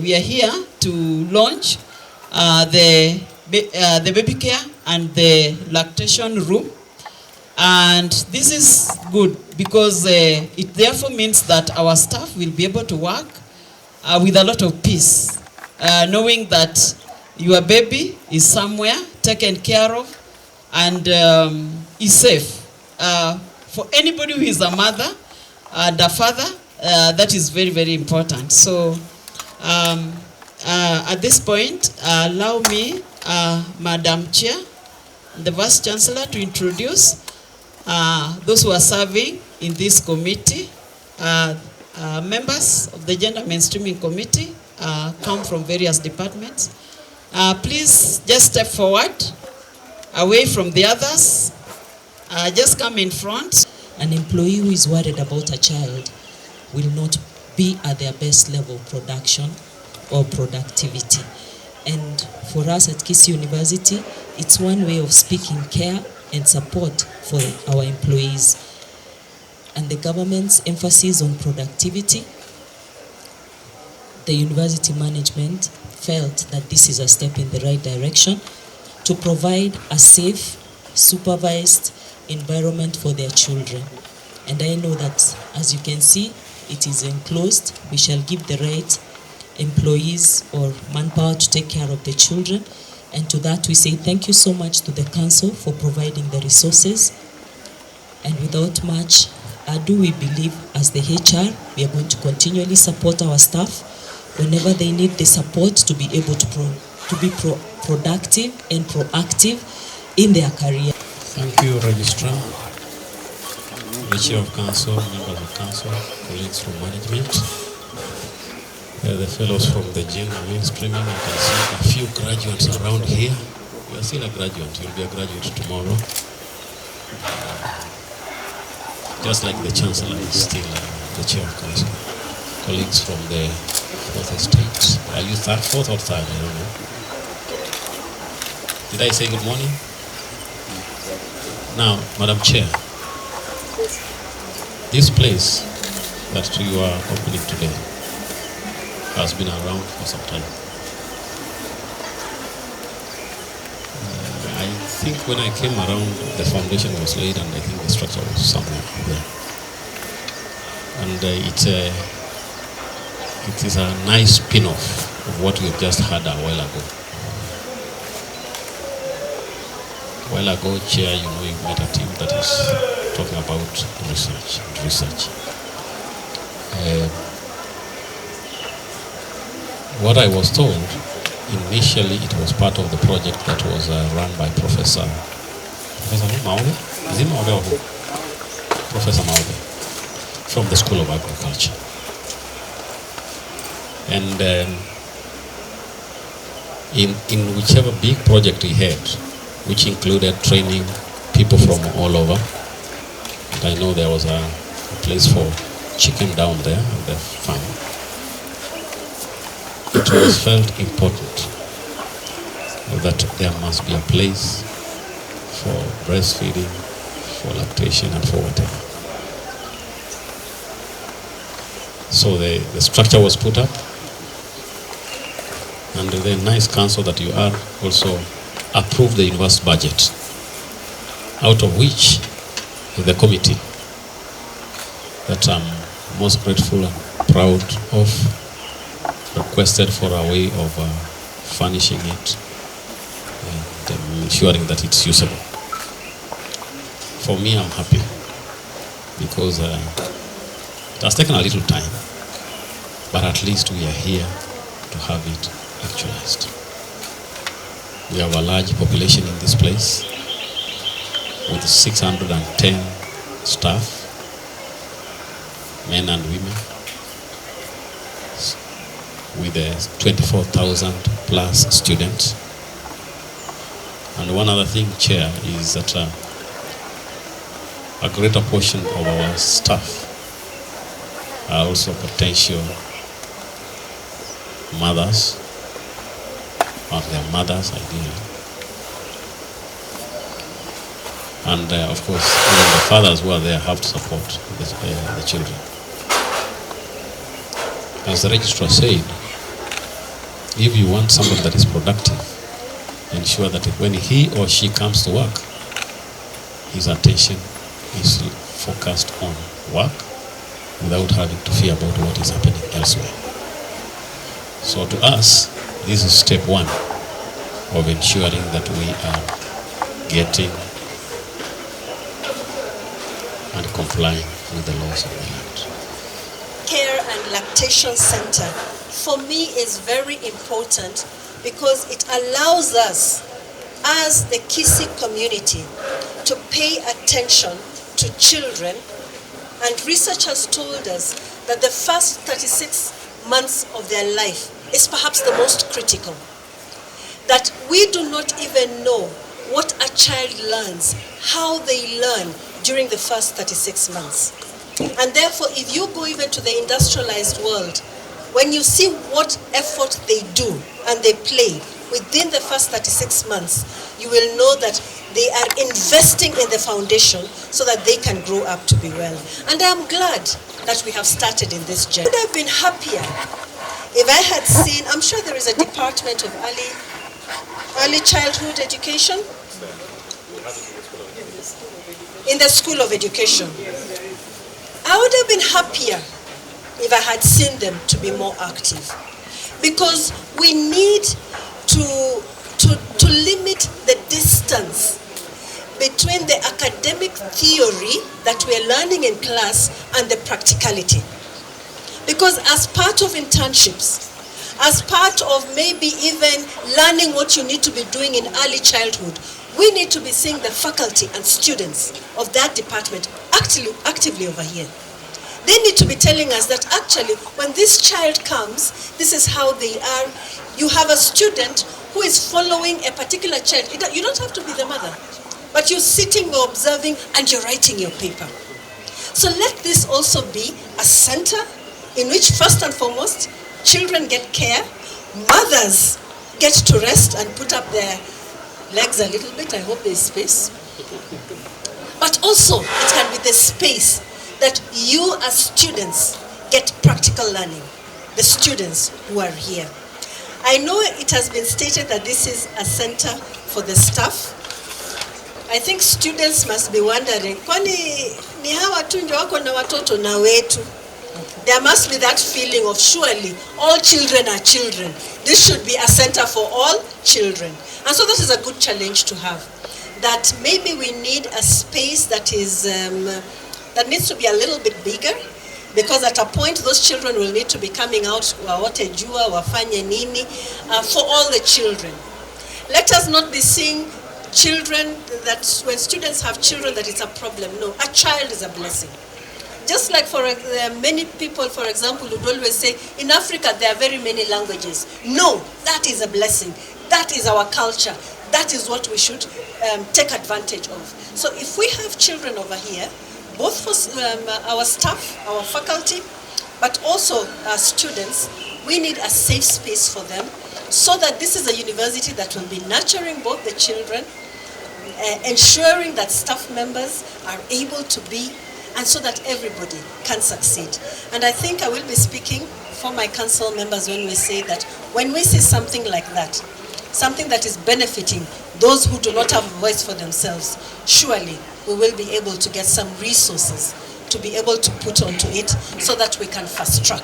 We are here to launch the baby care and the lactation room, and this is good because it therefore means that our staff will be able to work with a lot of peace, knowing that your baby is somewhere taken care of and is safe. For anybody who is a mother and a father, that is very, very important. So at this point, allow me, Madam Chair, the Vice Chancellor, to introduce those who are serving in this committee. Members of the Gender Mainstreaming Committee come from various departments. Please just step forward, away from the others. Just come in front. An employee who is worried about a child will not be at their best level of production or productivity. And for us at Kisii University, it's one way of speaking care and support for our employees. And the government's emphasis on productivity, the university management felt that this is a step in the right direction to provide a safe, supervised environment for their children. And I know that, as you can see, it is enclosed. We shall give the right employees or manpower to take care of the children. And to that we say thank you so much to the council for providing the resources. And without much ado, we believe as the HR, we are going to continually support our staff whenever they need the support to be able to be productive and proactive in their career. Thank you, Registrar, the Chair of Council, members of Council, colleagues from management, the fellows from the Gender Mainstreaming. You can see a few graduates around here. You are still a graduate. You'll be a graduate tomorrow. Just like the Chancellor is still the Chair of Council. Colleagues from the fourth estate. Are you fourth or third? I don't know. Did I say good morning? Now, Madam Chair, this place that you are opening today has been around for some time. I think when I came around, the foundation was laid and I think the structure was somewhere there. And it is a nice spin-off of what we've just had a while ago. A while ago, Chair, you know, you met a team that is talking about research. What I was told, initially it was part of the project that was run by Professor Maube? Is it Maube or who? Professor Maube from the School of Agriculture. And in whichever big project he had, which included training people from all over. And I know there was a place for chicken down there on the farm. It was felt important that there must be a place for breastfeeding, for lactation, and for whatever. So the structure was put up, and the nice council that you are also approved the university budget, out of which the committee that I'm most grateful and proud of requested for a way of furnishing it and ensuring that it's usable. For me, I'm happy because it has taken a little time, but at least we are here to have it actualized. We have a large population in this place with 610 staff, men and women, with 24,000 plus students. And one other thing, Chair, is that a greater portion of our staff are also potential mothers, or their mothers ideally. And of course, even the fathers who are there have to support the children. As the registrar said, if you want somebody that is productive, ensure that when he or she comes to work, his attention is focused on work without having to fear about what is happening elsewhere. So to us, this is step one of ensuring that we are getting and complying with the laws of the land. Care and Lactation Center, for me, is very important because it allows us as the Kisii community to pay attention to children, and research has told us that the first 36 months of their life is perhaps the most critical. That we do not even know what a child learns, how they learn during the first 36 months. And therefore, if you go even to the industrialized world, when you see what effort they do and they play within the first 36 months, you will know that they are investing in the foundation so that they can grow up to be well. And I'm glad that we have started in this journey. I would have been happier if I had seen, I'm sure there is a department of early childhood education in the School of Education. I would have been happier if I had seen them to be more active, because we need to limit the distance between the academic theory that we are learning in class and the practicality. Because as part of internships, as part of maybe even learning what you need to be doing in early childhood, we need to be seeing the faculty and students of that department actively over here. They need to be telling us that actually when this child comes, this is how they are. You have a student who is following a particular child. You don't have to be the mother, but you're sitting, you're observing, and you're writing your paper. So let this also be a center in which, first and foremost, children get care, mothers get to rest and put up their legs a little bit. I hope there's space. But also, it can be the space that you as students get practical learning, the students who are here. I know it has been stated that this is a center for the staff. I think students must be wondering, kwani ni hawa tu ndio wako na watoto na wetu? There must be that feeling of surely all children are children. This should be a center for all children. And so this is a good challenge to have. That maybe we need a space that is that needs to be a little bit bigger, because at a point those children will need to be coming out waote jua, wafanye nini, for all the children. Let us not be seeing children that when students have children that it's a problem. No, a child is a blessing. Just like for many people, for example, would always say, in Africa there are very many languages. No, that is a blessing. That is our culture. That is what we should take advantage of. So if we have children over here, both for our staff, our faculty, but also our students, we need a safe space for them so that this is a university that will be nurturing both the children, ensuring that staff members are able to be, and so that everybody can succeed. And I think I will be speaking for my council members when we say that when we see something like that, something that is benefiting those who do not have a voice for themselves, surely we will be able to get some resources to be able to put onto it so that we can fast track.